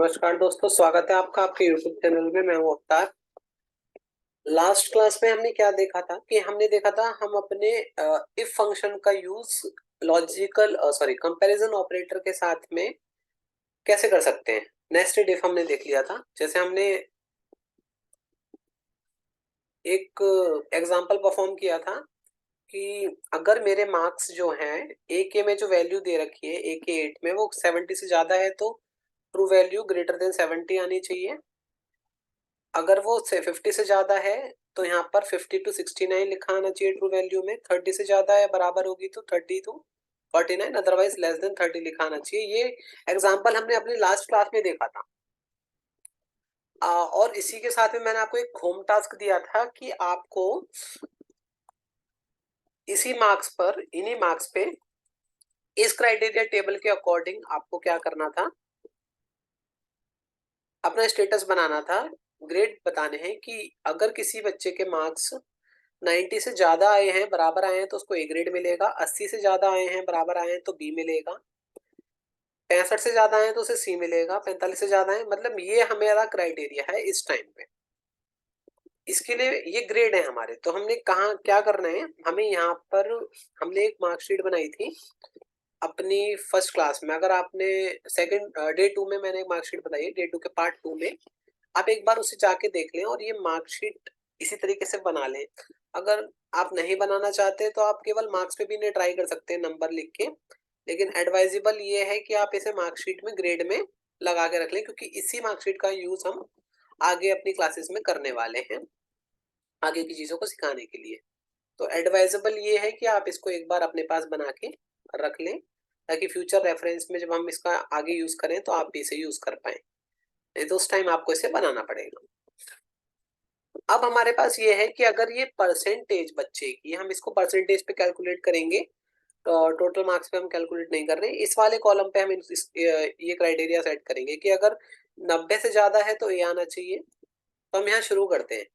नमस्कार दोस्तों, स्वागत है आपका आपके YouTube चैनल में। मैं हूं अवतार। लास्ट क्लास में हमने क्या देखा था कि हमने देखा था हम अपने इफ फंक्शन का यूज लॉजिकल कंपैरिजन ऑपरेटर के साथ में कैसे कर सकते हैं। नेस्टेड इफ हमने देख लिया था। जैसे हमने एक एग्जांपल परफॉर्म किया था कि अगर मेरे मार्क्स जो हैं ए के में जो वैल्यू दे रखी है ए के 8 में वो 70 से ज्यादा है तो ट्रू वैल्यू ग्रेटर देन 70 आनी चाहिए। अगर वो से 50 से ज्यादा है तो यहाँ पर 50 to 69 लिखा आना चाहिए ट्रू वैल्यू में। 30 से ज्यादा है बराबर होगी तो 30 to 49, अदरवाइज लेस देन 30 लिखा आना चाहिए। ये एग्जांपल हमने अपनी लास्ट क्लास में देखा था। और इसी के साथ में मैंने आपको एक होम टास्क दिया था कि आपको इसी मार्क्स पर इन्हीं मार्क्स पे इस क्राइटेरिया टेबल के अकॉर्डिंग आपको क्या करना था, अपना स्टेटस बनाना था। ग्रेड बताने हैं कि अगर किसी बच्चे के मार्क्स 90 से ज्यादा आए हैं, बराबर आए हैं तो उसको ए ग्रेड मिलेगा। 80 से ज्यादा आए हैं, बराबर आए हैं तो बी मिलेगा। 65 से ज्यादा आए हैं तो उसे सी मिलेगा। 45 से ज्यादा है, मतलब ये हमारा क्राइटेरिया है इस टाइम पे। इसके लिए ये ग्रेड है हमारे। तो हमने कहा क्या करना है, हमें यहाँ पर हमने एक मार्कशीट बनाई थी अपनी फर्स्ट क्लास में। अगर आपने सेकंड डे 2 में मैंने एक मार्कशीट बताई है, डे 2 के पार्ट 2 में आप एक बार उसे जाके देख लें और ये मार्कशीट इसी तरीके से बना लें। अगर आप नहीं बनाना चाहते तो आप केवल मार्क्स पे भी इन्हें ट्राई कर सकते हैं नंबर लिख के, लेकिन एडवाइजेबल ये है कि आप इसे मार्कशीट में ग्रेड में लगा के रख लें, क्योंकि इसी मार्कशीट का यूज हम आगे अपनी क्लासेस में करने वाले हैं, आगे की चीजों को सिखाने के लिए। तो एडवाइजेबल ये है कि आप इसको एक बार अपने पास बना के रख लें, ताकि फ्यूचर रेफरेंस में जब हम इसका आगे यूज करें तो आप भी इसे यूज कर पाए। नहीं तो उस टाइम आपको इसे बनाना पड़ेगा। अब हमारे पास ये है कि अगर ये परसेंटेज बच्चे की, हम इसको परसेंटेज पे कैलकुलेट करेंगे, तो टोटल मार्क्स पे हम कैलकुलेट नहीं कर रहे हैं। इस वाले कॉलम पे हम ये क्राइटेरिया सेट करेंगे कि अगर 90 से ज्यादा है तो ए आना चाहिए। तो हम यहाँ शुरू करते हैं।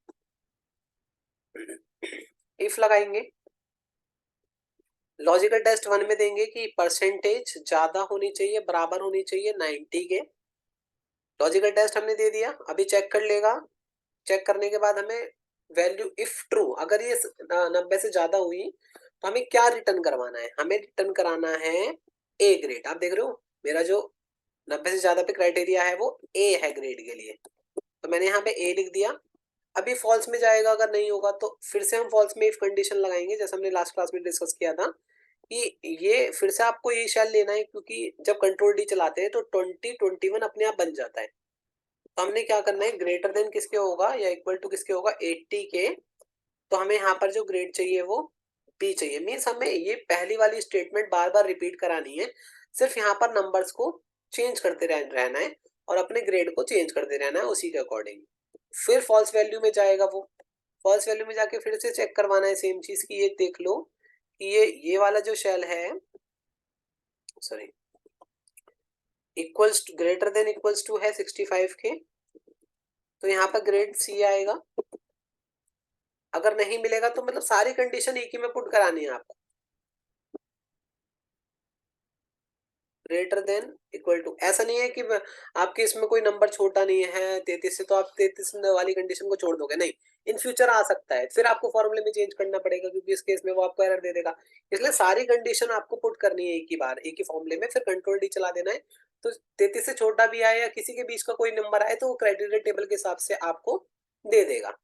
इफ लगाएंगे, लॉजिकल टेस्ट 1 में देंगे कि परसेंटेज ज्यादा होनी चाहिए, बराबर होनी चाहिए 90 के। लॉजिकल टेस्ट हमने दे दिया, अभी चेक कर लेगा। चेक करने के बाद हमें वैल्यू इफ ट्रू, अगर ये 90 से ज्यादा हुई तो हमें क्या रिटर्न करवाना है, हमें रिटर्न कराना है ए ग्रेड। आप देख रहे हो मेरा जो 90 से ज्यादा पे क्राइटेरिया है वो ए है ग्रेड के लिए, तो मैंने यहाँ पे ए लिख दिया। अभी फॉल्स में जाएगा, अगर नहीं होगा तो फिर से हम फॉल्स में इफ कंडीशन लगाएंगे, जैसे हमने लास्ट क्लास में डिस्कस किया था कि ये फिर से आपको ये शेल लेना है, क्योंकि जब कंट्रोल डी चलाते हैं तो 2021 अपने आप बन जाता है। तो हमने क्या करना है, ग्रेटर देन किसके होगा या इक्वल टू किसके होगा, 80 के। तो हमें यहाँ पर जो ग्रेड चाहिए वो बी चाहिए। मीन्स हमें ये पहली वाली स्टेटमेंट बार बार रिपीट करानी है, सिर्फ यहाँ पर नंबर्स को चेंज करते रहना है और अपने ग्रेड को चेंज करते रहना है उसी के अकॉर्डिंग। फिर फॉल्स वैल्यू में जाएगा वो, फॉल्स वैल्यू में जाके फिर से चेक करवाना है सेम चीज की। ये देख लो कि ये वाला जो शेल है, sorry, equals greater than equals to है 65 के, तो यहाँ पर ग्रेड सी आएगा। अगर नहीं मिलेगा तो मतलब सारी कंडीशन एक ही में पुट करानी है आपको। ग्रेटर देन इक्वल टू, ऐसा नहीं है कि आपके इसमें कोई नंबर छोटा नहीं है 33 से तो आप 33 वाली कंडीशन को छोड़ दोगे, नहीं। इन फ्यूचर आ सकता है, फिर आपको फॉर्मूले में चेंज करना पड़ेगा, क्योंकि इस केस में वो आपको एरर दे देगा। इसलिए सारी कंडीशन आपको पुट करनी है एक ही बार, एक ही फॉर्मूले में, फिर कंट्रोल डी चला देना है। तो 33 से छोटा भी आए या किसी के बीच का कोई नंबर आए तो वो क्राइटेरिया टेबल के हिसाब से आपको दे देगा।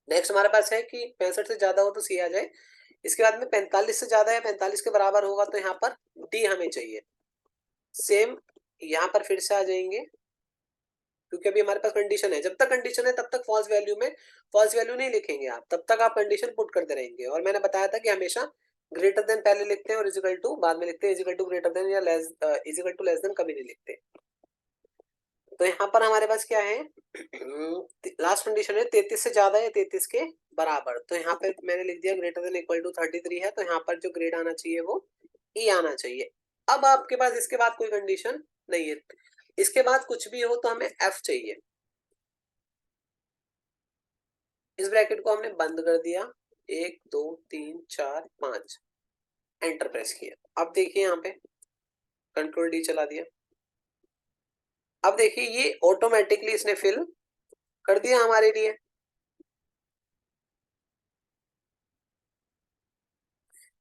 नेक्स्ट हमारे पास है कि 65 से ज्यादा हो तो सी आ जाए। इसके बाद में 45 से ज्यादा है, 45 के बराबर होगा तो यहाँ पर डी हमें चाहिए। सेम यहाँ पर फिर से आ जाएंगे, क्योंकि अभी हमारे पास कंडीशन है। जब तक कंडीशन है तब तक फॉल्स वैल्यू में फॉल्स वैल्यू नहीं लिखेंगे आप, तब तक आप कंडीशन पुट करते रहेंगे। और मैंने बताया था कि हमेशा ग्रेटर देन पहले लिखते हैं और इजिकल टू बाद में लिखते हैं। इजिकल टू ग्रेटर देन या less, equal to less than कभी नहीं लिखते। तो यहाँ पर हमारे पास क्या है, लास्ट कंडीशन है 33 से ज्यादा या 33 के बराबर। तो यहाँ पे मैंने लिख दिया ग्रेटर देन इक्वल टू 33 है, तो यहाँ पर जो ग्रेड आना चाहिए वो ई आना चाहिए। अब आपके पास इसके बाद कोई कंडीशन नहीं है, इसके बाद कुछ भी हो तो हमें एफ चाहिए। इस ब्रैकेट को हमने बंद कर दिया, 1 2 3 4 5, एंटर प्रेस किया। अब देखिए यहाँ पे कंट्रोल डी चला दिया। अब देखिए ये ऑटोमेटिकली इसने फिल कर दिया हमारे लिए।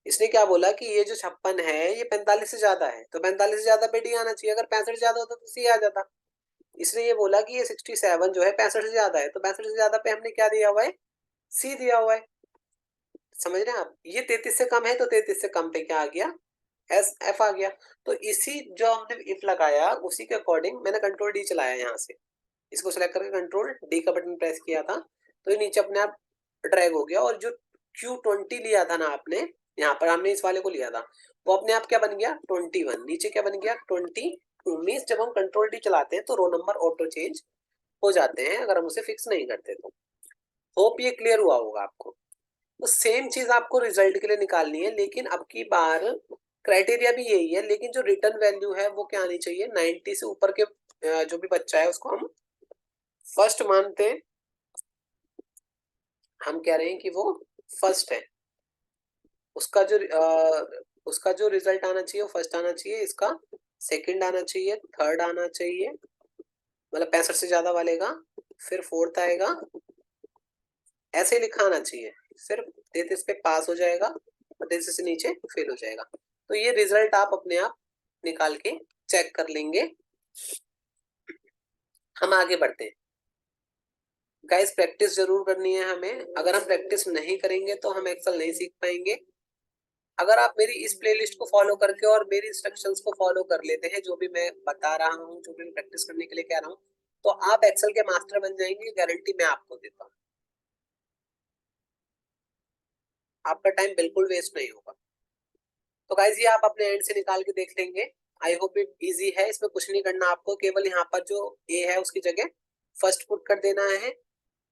इसने क्या बोला कि ये जो 56 है ये 45 से ज्यादा है, तो 45 से ज्यादा पे डी आना चाहिए, अगर 65 से ज्यादा होता तो सी आ जाता। इसने ये बोला कि ये 67 जो है 65 से ज्यादा है, तो 65 से ज्यादा पे हमने क्या दिया हुआ है, सी दिया हुआ है। समझ रहे हैं आप, ये 33 से कम है तो 33 से कम पे क्या आ गया, एस एफ आ गया। तो इसी जो हमने इफ लगाया उसी के अकॉर्डिंग मैंने कंट्रोल डी चलाया यहाँ से, इसको सेलेक्ट करके कंट्रोल डी का बटन प्रेस किया था, तो ये नीचे अपने आप ड्रैग हो गया। और जो Q20 लिया था ना आपने, यहाँ पर हमने इस वाले को लिया था, वो अपने आप क्या बन गया 21, नीचे क्या बन गया 22। मीन्स जब हम कंट्रोल डी चलाते हैं तो रो नंबर ऑटो चेंज हो जाते हैं अगर हम उसे फिक्स नहीं करते तो। होप ये क्लियर हुआ होगा आपको। तो सेम चीज आपको रिजल्ट के लिए निकालनी है, लेकिन अब की बार क्राइटेरिया भी यही है, लेकिन जो रिटर्न वैल्यू है वो क्या आनी चाहिए, 90 से ऊपर के जो भी बच्चा है उसको हम फर्स्ट मानते हैं। हम कह रहे हैं कि वो फर्स्ट है, उसका जो उसका जो रिजल्ट आना चाहिए वो फर्स्ट आना चाहिए, इसका सेकंड आना चाहिए, थर्ड आना चाहिए, मतलब 65 से ज्यादा वाले का, फिर फोर्थ आएगा, ऐसे लिखा आना चाहिए। सिर्फ 33 पे पास हो जाएगा और 33 से नीचे फेल हो जाएगा। तो ये रिजल्ट आप अपने आप निकाल के चेक कर लेंगे। हम आगे बढ़ते हैं। गाइस प्रैक्टिस जरूर करनी है हमें, अगर हम प्रैक्टिस नहीं करेंगे तो हम एक्सेल नहीं सीख पाएंगे। अगर आप मेरी इस प्लेलिस्ट को फॉलो करके और मेरी इंस्ट्रक्शंस को फॉलो कर लेते हैं, जो भी मैं बता रहा हूँ, जो भी मैं प्रैक्टिस करने के लिए कह रहा हूँ, तो आप एक्सेल के मास्टर बन जाएंगे, गारंटी मैं आपको देता हूँ। आपका टाइम बिल्कुल वेस्ट नहीं होगा। तो गाइस ये आप अपने एंड से निकाल के देख लेंगे। आई होप इट इजी है, इसमें कुछ नहीं करना आपको, केवल यहाँ पर जो ए है उसकी जगह फर्स्ट पुट कर देना है,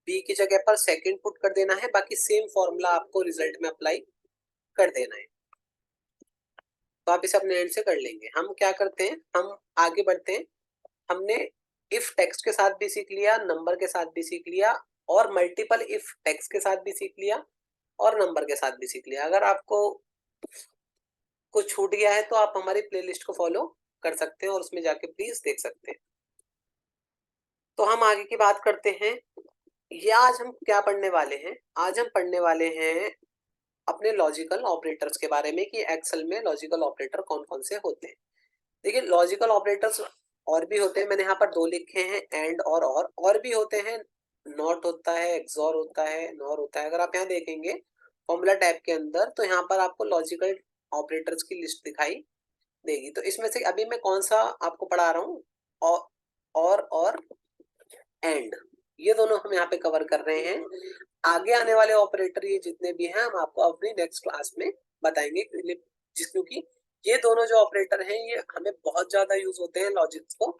बी की जगह पर सेकंड पुट कर देना है, बाकी सेम फॉर्मूला आपको रिजल्ट में अप्लाई कर देना है। तो आप इसे अपने एंड से कर लेंगे। हम क्या करते हैं, हम आगे बढ़ते हैं। हमने इफ टेक्स्ट के साथ भी सीख लिया, नंबर के साथ भी सीख लिया, और मल्टीपल इफ टेक्स्ट के साथ भी सीख लिया, और नंबर के साथ भी सीख लिया। अगर आपको कुछ छूट गया है तो आप हमारी प्लेलिस्ट को फॉलो कर सकते हैं और उसमें जाके प्लीज देख सकते हैं। तो हम आगे की बात करते हैं। ये आज हम क्या पढ़ने वाले हैं, आज हम पढ़ने वाले हैं अपने लॉजिकल ऑपरेटर्स के बारे में, कि एक्सेल में लॉजिकल ऑपरेटर कौन कौन से होते हैं। देखिए लॉजिकल ऑपरेटर्स और भी होते हैं, मैंने यहाँ पर दो लिखे हैं, एंड और भी होते हैं। नॉट होता है, एक्सॉर होता है, नॉर होता है। अगर आप यहाँ देखेंगे फॉर्मूला टैब के अंदर, तो यहाँ पर आपको लॉजिकल ऑपरेटर्स की लिस्ट दिखाई देगी। तो इसमें से अभी मैं कौन सा आपको पढ़ा रहा हूँ, और एंड, ये दोनों हम यहाँ पे कवर कर रहे हैं। आगे आने वाले ऑपरेटर ये जितने भी हैं हम आपको अपनी नेक्स्ट क्लास में बताएंगे, क्योंकि ये दोनों जो ऑपरेटर हैं ये हमें बहुत ज्यादा यूज होते हैं लॉजिक्स को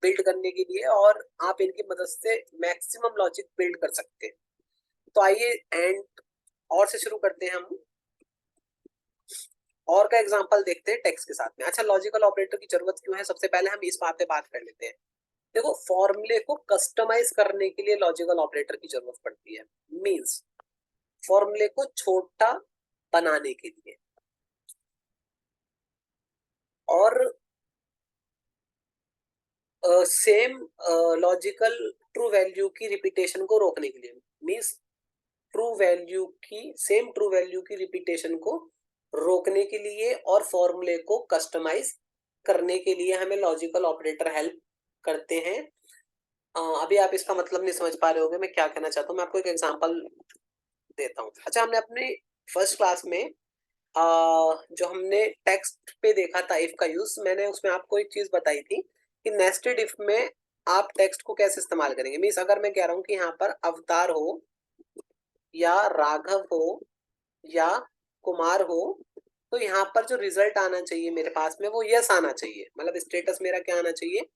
बिल्ड करने के लिए, और आप इनकी मदद से मैक्सिमम लॉजिक बिल्ड कर सकते हैं। तो आइए एंड और से शुरू करते हैं हम। और का एग्जांपल देखते हैं टेक्स्ट के साथ में। अच्छा, लॉजिकल ऑपरेटर की जरूरत क्यों है, सबसे पहले हम इस बात पे बात कर लेते हैं। देखो फॉर्मूले को कस्टमाइज करने के लिए लॉजिकल ऑपरेटर की जरूरत पड़ती है, मींस फॉर्मूले को छोटा बनाने के लिए, और सेम लॉजिकल ट्रू वैल्यू की रिपीटेशन को रोकने के लिए, मींस ट्रू वैल्यू की रिपीटेशन को रोकने के लिए और फॉर्मूले को कस्टमाइज करने के लिए हमें लॉजिकल ऑपरेटर हेल्प करते हैं। अभी आप इसका मतलब नहीं समझ पा रहे होंगे मैं क्या कहना चाहता हूँ, मैं आपको एक एग्जांपल देता हूँ। अच्छा, हमने अपने फर्स्ट क्लास में जो हमने टेक्स्ट पे देखा था इफ का यूज, मैंने उसमें आपको एक चीज बताई थी कि नेस्टेड इफ में आप टेक्स्ट को कैसे इस्तेमाल करेंगे। मीन्स अगर मैं कह रहा हूँ कि यहाँ पर अवतार हो, या राघव हो, या कुमार हो, तो यहाँ पर जो रिजल्ट आना चाहिए मेरे पास में वो यस आना चाहिए, मतलब स्टेटस मेरा क्या आना चाहिए,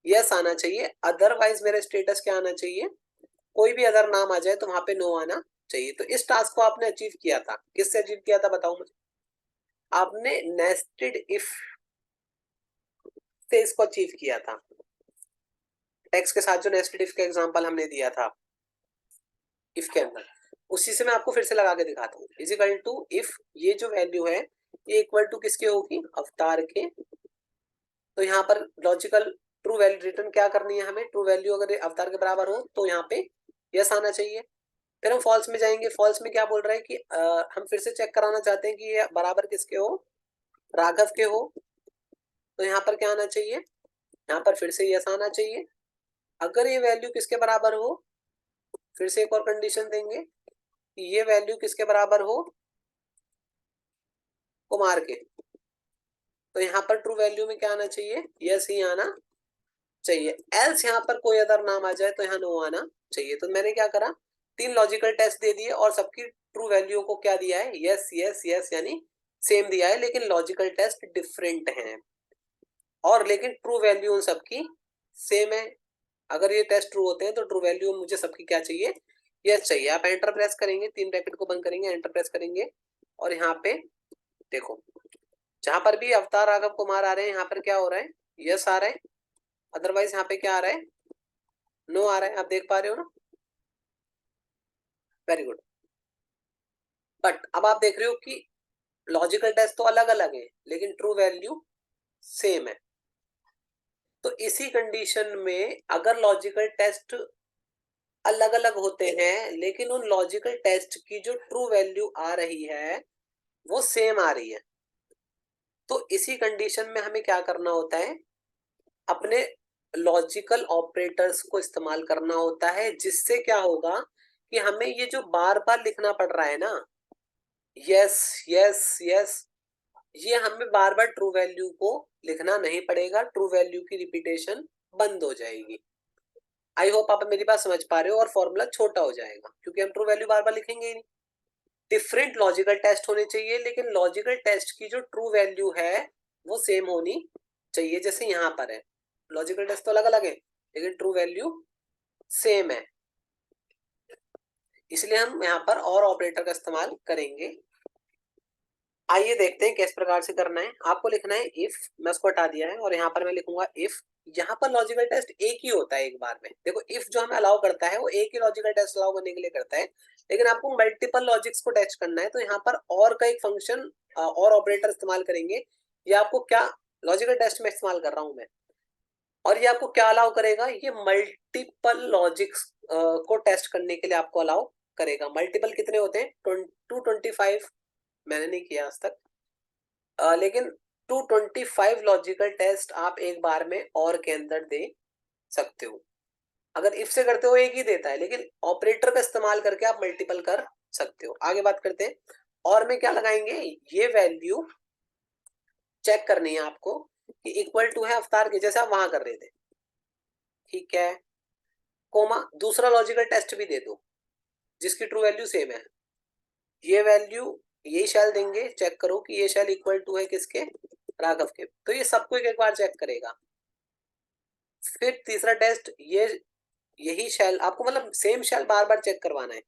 यस आना चाहिए। अदरवाइज मेरा स्टेटस क्या आना चाहिए, कोई भी अगर नाम आ जाए तो वहां पे नो आना चाहिए। तो इस टास्क को आपने अचीव किया था, किससे अचीव किया था बताओ मुझे, आपने नेस्टेड इफ से इसको अचीव किया था। टेक्स्ट के साथ जो नेस्टेड इफ का एग्जांपल हमने दिया था इफ के अंदर, उसी से मैं आपको फिर से लगा के दिखाता हूँ। इजिकल टू इफ, ये जो वैल्यू है ये इक्वल टू किसके होगी, अवतार के। तो यहाँ पर लॉजिकल ट्रू वैल्यू रिटर्न क्या करनी है हमें, ट्रू वैल्यू अगर अवतार के बराबर हो तो यहाँ पे यस आना चाहिए। फिर हम फॉल्स में जाएंगे, फॉल्स में क्या बोल रहा है कि हम फिर से चेक कराना चाहते हैं कि ये बराबर किसके हो, राघव के हो, तो यहाँ पर क्या आना चाहिए, यहाँ पर फिर से यस आना चाहिए। अगर ये वैल्यू किसके बराबर हो, फिर से एक और कंडीशन देंगे कि ये वैल्यू किसके बराबर हो, कुमार के, तो यहाँ पर ट्रू वैल्यू में क्या आना चाहिए, यस ही आना चाहिए। एल्स यहाँ पर कोई अदर नाम आ जाए तो यहाँ नो आना चाहिए। तो मैंने क्या करा, 3 लॉजिकल टेस्ट दे दिए और सबकी ट्रू वैल्यू को क्या दिया है, यस यस यस यानी सेम दिया है, लेकिन लॉजिकल टेस्ट डिफरेंट हैं और लेकिन ट्रू वैल्यू उन सबकी सेम है। अगर ये टेस्ट ट्रू होते हैं तो ट्रू वैल्यू मुझे सबकी क्या चाहिए, यस चाहिए। आप एंटर प्रेस करेंगे, 3 ब्रैकेट को बंद करेंगे, एंटर प्रेस करेंगे और यहाँ पे देखो जहां पर भी अवतार राघव कुमार आ रहे हैं यहाँ पर क्या हो रहा है, यस आ रहा है, अदरवाइज यहाँ पे क्या आ रहा है, नो आ रहा है। आप देख पा रहे हो ना, वेरी गुड। बट अब आप देख रहे हो कि लॉजिकल टेस्ट तो अलग अलग है लेकिन ट्रू वैल्यू सेम है। तो इसी कंडीशन में अगर लॉजिकल टेस्ट अलग अलग होते हैं लेकिन उन लॉजिकल टेस्ट की जो ट्रू वैल्यू आ रही है वो सेम आ रही है, तो इसी कंडीशन में हमें क्या करना होता है, अपने लॉजिकल ऑपरेटर्स को इस्तेमाल करना होता है, जिससे क्या होगा कि हमें ये जो बार बार लिखना पड़ रहा है ना, यस यस यस, ये हमें बार बार ट्रू वैल्यू को लिखना नहीं पड़ेगा, ट्रू वैल्यू की रिपीटेशन बंद हो जाएगी। आई होप आप मेरी बात समझ पा रहे हो और फॉर्मूला छोटा हो जाएगा क्योंकि हम ट्रू वैल्यू बार बार लिखेंगे ही नहीं। डिफरेंट लॉजिकल टेस्ट होने चाहिए लेकिन लॉजिकल टेस्ट की जो ट्रू वैल्यू है वो सेम होनी चाहिए। जैसे यहाँ पर है, लॉजिकल टेस्ट तो अलग अलग है लेकिन ट्रू वैल्यू सेम है, इसलिए हम यहाँ पर और ऑपरेटर का इस्तेमाल करेंगे। आइए देखते हैं किस प्रकार से करना है। आपको लिखना है इफ, मैं उसको हटा दिया है और यहाँ पर मैं लिखूंगा इफ। यहाँ पर लॉजिकल टेस्ट एक ही होता है एक बार में, देखो इफ जो हमें अलाउ करता है वो एक ही लॉजिकल टेस्ट अलाउ करने के लिए करता है, लेकिन आपको मल्टीपल लॉजिक्स को टेस्ट करना है तो यहाँ पर और का एक फंक्शन और ऑपरेटर इस्तेमाल करेंगे। ये आपको क्या, लॉजिकल टेस्ट में इस्तेमाल कर रहा हूं मैं, और ये आपको क्या अलाउ करेगा, ये मल्टीपल लॉजिक्स को टेस्ट करने के लिए आपको अलाउ करेगा। मल्टीपल कितने होते हैं, 225, मैंने नहीं किया आज तक, लेकिन 225 लॉजिकल टेस्ट आप एक बार में और के अंदर दे सकते हो। अगर इफ से करते हो एक ही देता है, लेकिन ऑपरेटर का इस्तेमाल करके आप मल्टीपल कर सकते हो। आगे बात करते हैं, और में क्या लगाएंगे, ये वैल्यू चेक करनी है आपको कि इक्वल टू है अवतार के, जैसे आप वहां कर रहे थे, ठीक है, कोमा दूसरा लॉजिकल टेस्ट भी दे दो जिसकी ट्रू वैल्यू सेम है। ये वैल्यू यही शेल देंगे, चेक करो कि ये शेल इक्वल टू है किसके, राघव के, तो ये सबको एक बार चेक करेगा। फिर तीसरा टेस्ट, ये यही शेल आपको मतलब सेम शेल बार बार चेक करवाना है,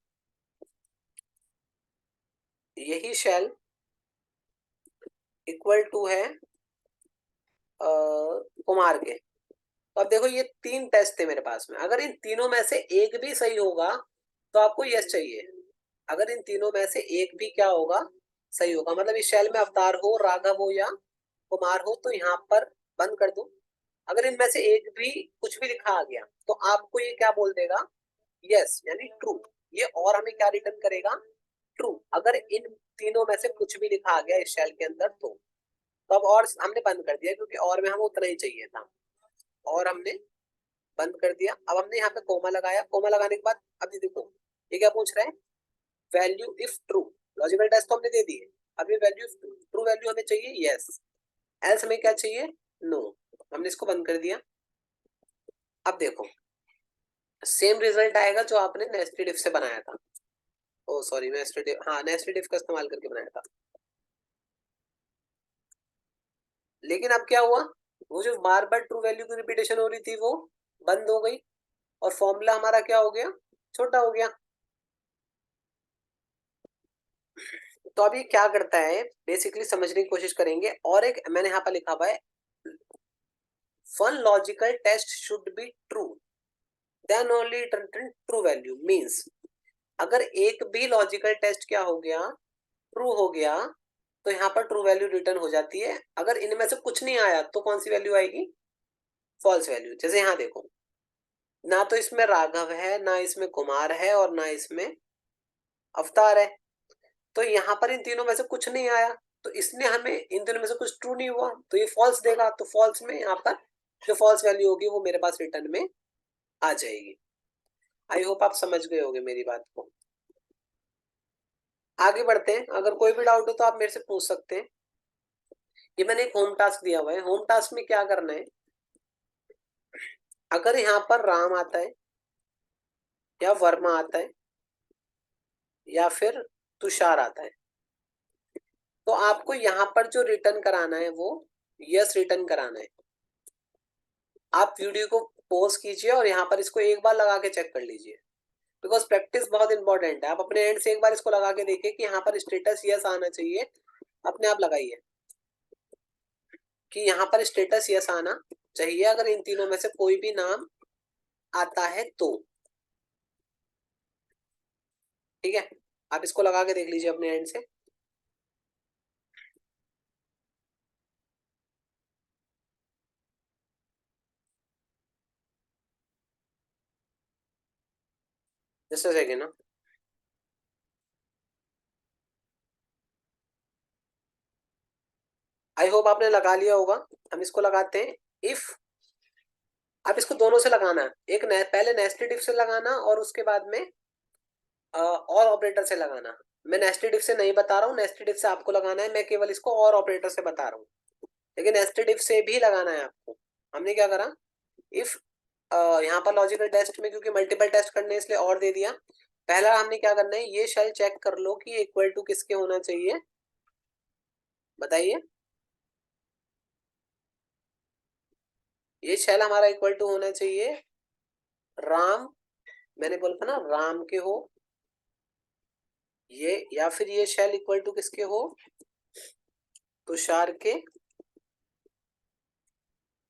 यही शेल इक्वल टू है कुमार के। तो अब देखो ये 3 टेस्ट थे मेरे पास में, अगर इन तीनों में से एक भी सही होगा तो आपको यस चाहिए। अगर इन तीनों में से एक भी क्या होगा, सही होगा, मतलब इस शेल में अवतार हो, राघव हो या कुमार हो, तो यहाँ पर बंद कर दो। अगर इनमें से एक भी कुछ भी लिखा आ गया तो आपको ये क्या बोल देगा, यस यानी ट्रू। ये और हमें क्या रिटर्न करेगा, ट्रू। अगर इन तीनों में से कुछ भी लिखा आ गया इस शेल के अंदर तो अब और हमने बंद कर दिया क्योंकि और में हमें उतना ही चाहिए था, और हमने बंद कर दिया। अब हमने यहाँ पे कोमा लगाया, कोमा लगाने के बाद अब ये देखो ये क्या पूछ रहा है, value if true. Logical test तो हमने दे दिए, अब ये वैल्यू ट्रू वैल्यू हमें चाहिए यस, एल्स हमें क्या चाहिए, नो। हमने इसको बंद कर दिया। अब देखो सेम रिजल्ट आएगा जो आपने नेस्टेड इफ से बनाया था, ओ सॉरी नेस्टेड इफ, हाँ नेस्टेड इफ का इस्तेमाल करके बनाया था। लेकिन अब क्या हुआ, वो जो बार बार ट्रू वैल्यू की रिपीटेशन हो रही थी वो बंद हो गई और फॉर्मूला हमारा क्या हो गया, छोटा हो गया। तो अब ये क्या करता है, बेसिकली समझने की कोशिश करेंगे। और एक मैंने यहाँ पर लिखा हुआ है, one logical test should be true then only return true value, means अगर एक भी लॉजिकल टेस्ट क्या हो गया, ट्रू हो गया, तो यहाँ पर ट्रू वैल्यू रिटर्न हो जाती है। अगर इनमें से कुछ नहीं आया तो कौन सी वैल्यू आएगी, फॉल्स वैल्यू। जैसे यहाँ देखो, ना तो इसमें राघव है, ना इसमें कुमार है, और ना इसमें अवतार है। तो यहाँ पर इन तीनों में से कुछ नहीं आया, तो इसने हमें इन तीनों में से कुछ ट्रू नहीं हुआ, तो ये फॉल्स देगा। तो फॉल्स में यहाँ पर जो फॉल्स वैल्यू होगी वो मेरे पास रिटर्न में आ जाएगी। आई होप आप समझ गए होंगे मेरी बात को। आगे बढ़ते हैं, अगर कोई भी डाउट हो तो आप मेरे से पूछ सकते हैं। ये मैंने एक होम टास्क दिया हुआ है। होम टास्क में क्या करना है, अगर यहाँ पर राम आता है या वर्मा आता है या फिर तुषार आता है, तो आपको यहाँ पर जो रिटर्न कराना है वो यस रिटर्न कराना है। आप वीडियो को पॉज कीजिए और यहाँ पर इसको एक बार लगा के चेक कर लीजिए, बिकॉज प्रैक्टिस बहुत इंपॉर्टेंट है। आप अपने एंड से एक बार इसको लगा के देखिए कि यहाँ पर स्टेटस यस आना चाहिए। अपने आप लगाइए कि यहाँ पर स्टेटस यस आना चाहिए अगर इन तीनों में से कोई भी नाम आता है तो। ठीक है, आप इसको लगा के देख लीजिए अपने एंड से। जैसे सेकेंड ना, आई होप आपने लगा लिया होगा। हम इसको लगाते हैं इफ। आप इसको दोनों से लगाना है, पहले नेस्टेड इफ से लगाना और उसके बाद में और ऑपरेटर से लगाना। मैं नेस्टेड इफ से नहीं बता रहा हूँ, नेस्टेड इफ से आपको लगाना है, मैं केवल इसको और ऑपरेटर से बता रहा हूँ। लेकिन नेस्टेड इफ से भी लगाना है आपको। हमने क्या करा, इफ यहाँ पर लॉजिकल टेस्ट में क्योंकि मल्टीपल टेस्ट करने इसलिए और दे दिया। पहला हमने क्या करना है, ये शेल चेक कर लो कि इक्वल टू किसके होना चाहिए, बताइए। ये शेल हमारा इक्वल टू होना चाहिए राम, मैंने बोला था ना राम के हो ये, या फिर ये शेल इक्वल टू किसके हो, तुषार के।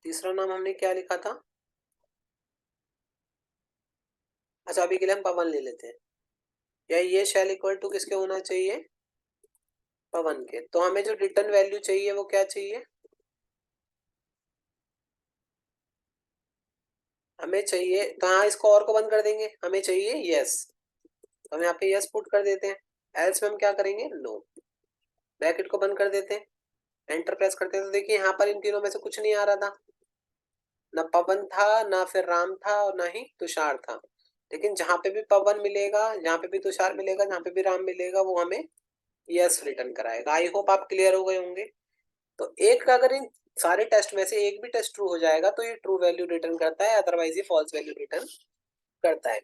तीसरा नाम हमने क्या लिखा था, अच्छा अभी के लिए हम पवन ले लेते हैं। या ये शेल इक्वल टू किसके होना चाहिए, पवन के। तो हमें जो रिटर्न वैल्यू चाहिए वो क्या चाहिए, हमें चाहिए, तो हाँ इसको और को बंद कर देंगे, हमें चाहिए यस। तो हम यहाँ पे यस पुट कर देते हैं। एल्स में हम क्या करेंगे, नो। ब्रैकेट को बंद कर देते हैं, एंटर प्रेस करते हैं। तो देखिए यहाँ पर इन तीनों में से कुछ नहीं आ रहा था, ना पवन था, ना फिर राम था, और ना ही तुषार था। लेकिन जहां पे भी पवन मिलेगा, जहां पे भी तुषार मिलेगा, जहां पे भी राम मिलेगा, वो हमें यस रिटर्न कराएगा। आई होप आप क्लियर हो गए होंगे। तो एक का अगर इन सारे टेस्ट में से एक भी टेस्ट ट्रू हो जाएगा तो ये ट्रू वैल्यू रिटर्न करता है, अदरवाइज ये फॉल्स वैल्यू रिटर्न करता है।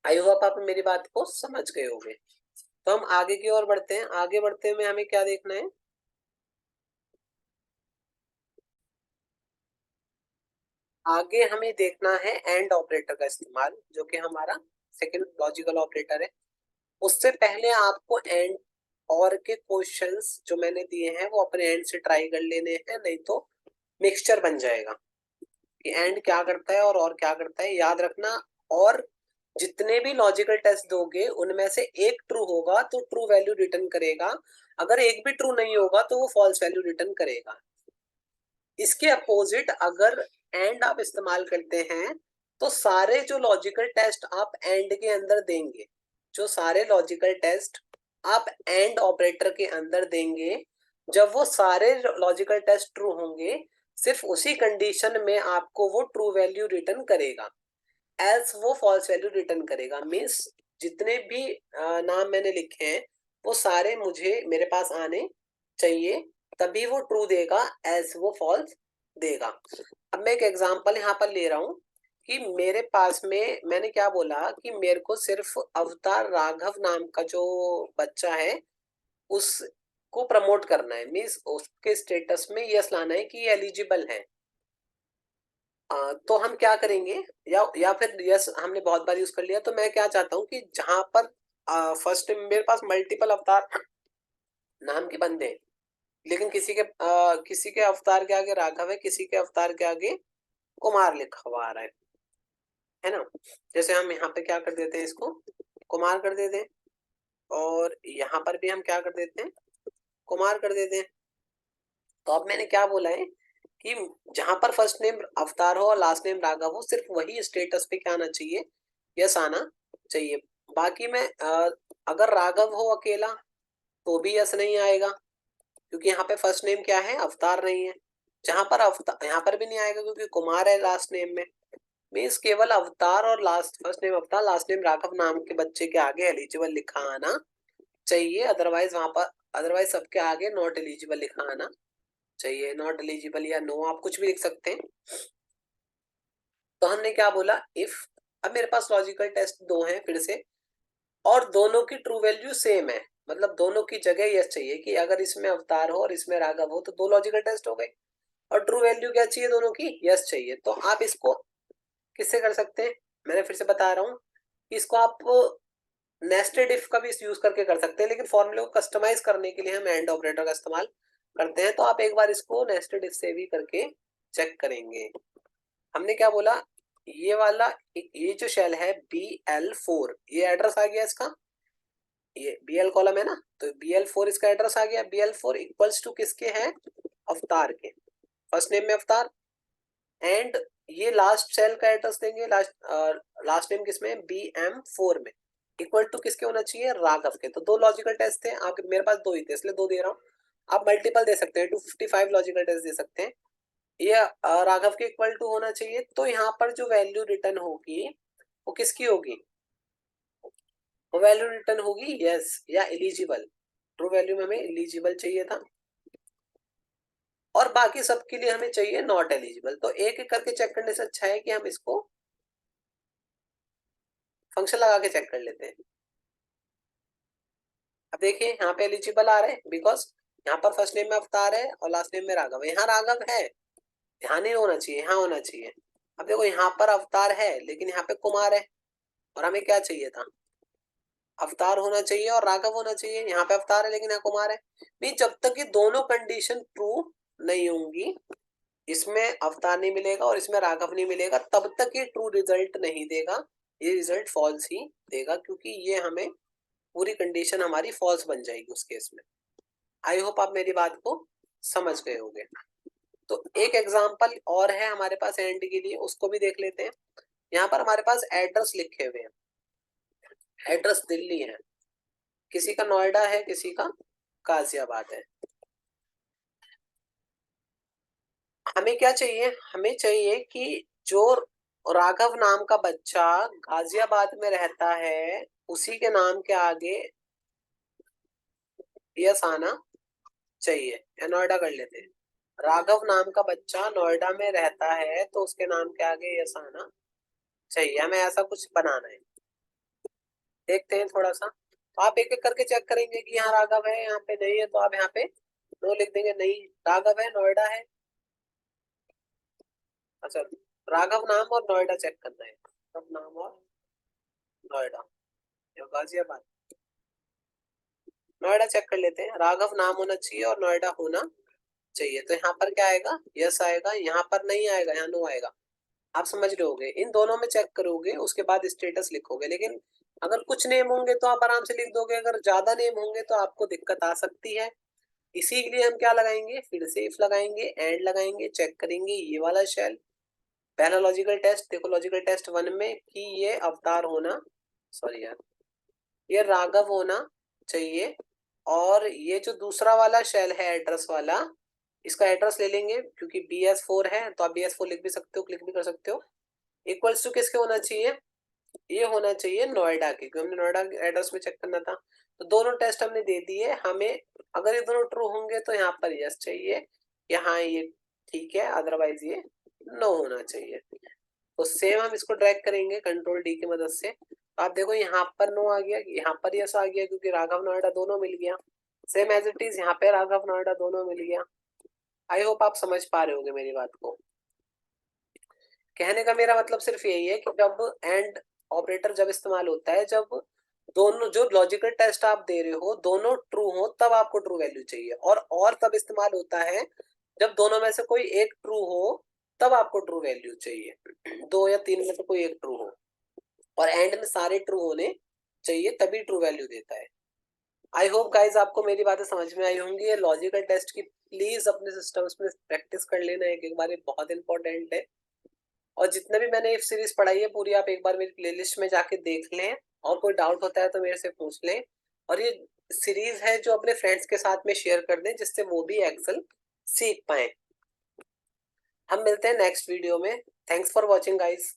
आई होप आप मेरी बात को समझ गए होंगे। तो हम आगे की ओर बढ़ते हैं। आगे बढ़ते हुए हमें क्या देखना है, आगे हमें देखना है एंड ऑपरेटर का इस्तेमाल, जो कि हमारा सेकंड लॉजिकल ऑपरेटर है। उससे पहले आपको एंड और के क्वेश्चंस जो मैंने दिए हैं वो अपने एंड से ट्राई कर लेने हैं, नहीं तो मिक्सचर बन जाएगा कि एंड क्या करता है और क्या करता है, याद रखना। और जितने भी लॉजिकल टेस्ट दोगे उनमें से एक ट्रू होगा तो ट्रू वैल्यू रिटर्न करेगा, अगर एक भी ट्रू नहीं होगा तो वो फॉल्स वैल्यू रिटर्न करेगा। इसके अपोजिट अगर एंड आप इस्तेमाल करते हैं तो सारे जो लॉजिकल टेस्ट आप एंड के अंदर देंगे, जो सारे लॉजिकल टेस्ट आप एंड ऑपरेटर के अंदर देंगे, जब वो सारे लॉजिकल टेस्ट ट्रू होंगे सिर्फ उसी कंडीशन में आपको वो ट्रू वैल्यू रिटर्न करेगा, एल्स वो फॉल्स वैल्यू रिटर्न करेगा। मीन्स जितने भी नाम मैंने लिखे हैं वो सारे मुझे मेरे पास आने चाहिए, तभी वो ट्रू देगा, एल्स वो फॉल्स देगा। अब मैं एक एग्जांपल यहाँ पर ले रहा हूँ कि मेरे पास में मैंने क्या बोला कि मेरे को सिर्फ अवतार राघव नाम का जो बच्चा है उसको प्रमोट करना है, मीन्स उसके स्टेटस में यस लाना है कि ये एलिजिबल है। तो हम क्या करेंगे, या फिर यस हमने बहुत बार यूज कर लिया, तो मैं क्या चाहता हूँ कि जहां पर फर्स्ट मेरे पास मल्टीपल अवतार नाम के बंदे हैं, लेकिन किसी के अवतार के आगे राघव है, किसी के अवतार के आगे कुमार लिखा हुआ आ रहा है ना। जैसे हम यहाँ पे क्या कर देते हैं, इसको कुमार कर देते हैं, और यहाँ पर भी हम क्या कर देते हैं, कुमार कर देते हैं। तो अब मैंने क्या बोला है कि जहां पर फर्स्ट नेम अवतार हो और लास्ट नेम राघव हो, सिर्फ वही स्टेटस पे क्या आना चाहिए, यस आना चाहिए। बाकी में अगर राघव हो अकेला तो भी यस नहीं आएगा, क्योंकि यहाँ पे फर्स्ट नेम क्या है, अवतार नहीं है। जहां पर अवतार, यहाँ पर भी नहीं आएगा क्योंकि कुमार है लास्ट नेम में। मीन्स केवल अवतार और लास्ट, फर्स्ट नेम अवतार लास्ट नेम राघव नाम के बच्चे के आगे एलिजिबल लिखा आना चाहिए, अदरवाइज वहां पर, अदरवाइज सबके आगे नॉट एलिजिबल लिखा आना चाहिए। नॉट एलिजिबल या नो आप कुछ भी लिख सकते हैं। तो हमने क्या बोला, इफ, अब मेरे पास लॉजिकल टेस्ट दो हैं फिर से, और दोनों की ट्रू वैल्यू सेम है, मतलब दोनों की जगह यस चाहिए कि अगर इसमें अवतार हो और इसमें राघव हो तो दो लॉजिकल टेस्ट हो गए, और ट्रू वैल्यू क्या चाहिए, दोनों की यस चाहिए। तो आप इसको किससे कर सकते हैं, मैंने फिर से बता रहा हूँ, इसको आप नेस्टेड इफ का भी यूज करके कर सकते हैं, लेकिन फॉर्मूले को कस्टमाइज करने के लिए हम एंड ऑपरेटर का इस्तेमाल करते हैं। तो आप एक बार इसको नेस्टेड इफ से भी करके चेक करेंगे। हमने क्या बोला, ये वाला, ये जो शेल है BL4, ये एड्रेस आ गया इसका, ये BL कॉलम है ना, तो BL4 इसका एड्रेस आ गया। BL4 इक्वल्स टू किसके है, अवतार के, फर्स्ट नेम में अवतार। एंड ये लास्ट सेल का एड्रेस देंगे, लास्ट नेम किसमें, BM4 में, इक्वल टू किसके होना चाहिए, राघव के। तो दो लॉजिकल टेस्ट थे आप, मेरे पास दो ही थे इसलिए दो दे रहा हूँ, आप मल्टीपल दे सकते हैं, 255 लॉजिकल टेस्ट दे सकते हैं। ये राघव के इक्वल टू होना चाहिए। तो यहाँ पर जो वैल्यू रिटर्न होगी वो किसकी होगी, वो वैल्यू रिटर्न होगी यस या एलिजिबल। ट्रू वैल्यू में हमें एलिजिबल चाहिए था, और बाकी सबके लिए हमें चाहिए नॉट एलिजिबल। तो एक एक करके चेक करने से अच्छा है कि हम इसको फंक्शन लगा के चेक कर लेते हैं। अब देखिए यहाँ पे एलिजिबल आ रहे हैं, बिकॉज यहाँ पर फर्स्ट नेम में अवतार है और लास्ट नेम में राघव है। यहाँ राघव है, यहाँ नहीं होना चाहिए, यहाँ होना चाहिए। अब देखो यहाँ पर अवतार है लेकिन यहाँ पे कुमार है, और हमें क्या चाहिए था, अवतार होना चाहिए और राघव होना चाहिए। यहाँ पे अवतार है लेकिन यहाँ कुमार है। नहीं, जब तक ये दोनों कंडीशन ट्रू नहीं होंगी, इसमें अवतार नहीं मिलेगा और इसमें राघव नहीं मिलेगा, तब तक ये ट्रू रिजल्ट नहीं देगा, ये रिजल्ट फॉल्स ही देगा, क्योंकि ये हमें पूरी कंडीशन हमारी फॉल्स बन जाएगी उस केस में। आई होप आप मेरी बात को समझ गए होंगे। तो एक एग्जांपल और है हमारे पास एंड के लिए, उसको भी देख लेते हैं। यहाँ पर हमारे पास एड्रेस लिखे हुए हैं, एड्रेस दिल्ली है, किसी का नोएडा है, किसी का गाजियाबाद है। हमें क्या चाहिए, हमें चाहिए कि जो राघव नाम का बच्चा गाजियाबाद में रहता है उसी के नाम के आगे यस आना चाहिए, या नोएडा कर लेते हैं। राघव नाम का बच्चा नोएडा में रहता है तो उसके नाम के आगे यस आना चाहिए, हमें ऐसा कुछ बनाना है। देखते हैं थोड़ा सा, तो आप एक एक करके चेक करेंगे कि यहाँ राघव है, यहाँ पे नहीं है, तो आप यहाँ पे नो लिख देंगे, नहीं राघव है, नोएडा है। अच्छा, राघव नाम और नोएडा चेक करना है, राघव नाम और नोएडा या गाजियाबाद, नोएडा चेक कर लेते हैं। राघव नाम होना चाहिए और नोएडा होना चाहिए, तो यहाँ पर क्या आएगा, यस आएगा, यहाँ पर नहीं आएगा, यहाँ नो आएगा। आप समझ रहे होगे, इन दोनों में चेक करोगे उसके बाद स्टेटस लिखोगे। लेकिन अगर कुछ नेम होंगे तो आप आराम से लिख दोगे, अगर ज्यादा नेम होंगे तो आपको दिक्कत आ सकती है। इसी के लिए हम क्या लगाएंगे, फिर से इफ लगाएंगे, एंड लगाएंगे, चेक करेंगे ये वाला शेल। पहला लॉजिकल टेस्ट देखो, लॉजिकल टेस्ट 1 में कि ये अवतार होना, सॉरी यार, ये राघव होना चाहिए। और ये जो दूसरा वाला शेल है एड्रेस वाला, इसका एड्रेस ले लेंगे, क्योंकि BS4 है तो आप BS4 लिख भी सकते हो, क्लिक भी कर सकते हो। इक्वल्स टू किसके होना चाहिए, ये होना चाहिए नोएडा के, क्योंकि हमने नोएडा एड्रेस में चेक करना था। तो दोनों टेस्ट हमने दे दिए, हमें अगर ये दोनों ट्रू होंगे तो यहाँ पर यस चाहिए, यहाँ ये ठीक है, अदरवाइज ये नो होना चाहिए। तो सेम हम इसको ड्रैग करेंगे कंट्रोल डी की मदद से। आप देखो यहाँ पर नो आ गया, यहाँ पर यस आ गया, क्योंकि राघव नोएडा दोनों मिल गया। सेम एज इट इज यहाँ पे राघव नोएडा दोनों मिल गया। आई होप आप समझ पा रहे होंगे मेरी बात को। कहने का मेरा मतलब सिर्फ यही है कि जब एंड ऑपरेटर जब इस्तेमाल होता है, जब दोनों जो लॉजिकल टेस्ट आप दे रहे हो दोनों ट्रू हो, तब आपको ट्रू वैल्यू चाहिए। और तब इस्तेमाल होता है जब दोनों में से कोई एक ट्रू हो, तब आपको ट्रू वैल्यू चाहिए। दो या तीन में से कोई एक ट्रू हो, और एंड में सारे ट्रू होने चाहिए, तभी ट्रू वैल्यू देता है। आई होप गाइज आपको मेरी बातें समझ में आई होंगी। ये लॉजिकल टेस्ट की प्लीज अपने सिस्टम्स में प्रैक्टिस कर लेना एक एक बार, ये बहुत इंपॉर्टेंट है। और जितने भी मैंने इफ सीरीज पढ़ाई है पूरी, आप एक बार मेरी प्लेलिस्ट में जाके देख लें, और कोई डाउट होता है तो मेरे से पूछ लें। और ये सीरीज है जो अपने फ्रेंड्स के साथ में शेयर कर दें, जिससे वो भी एक्सेल सीख पाए। हम मिलते हैं नेक्स्ट वीडियो में। Thanks for watching guys.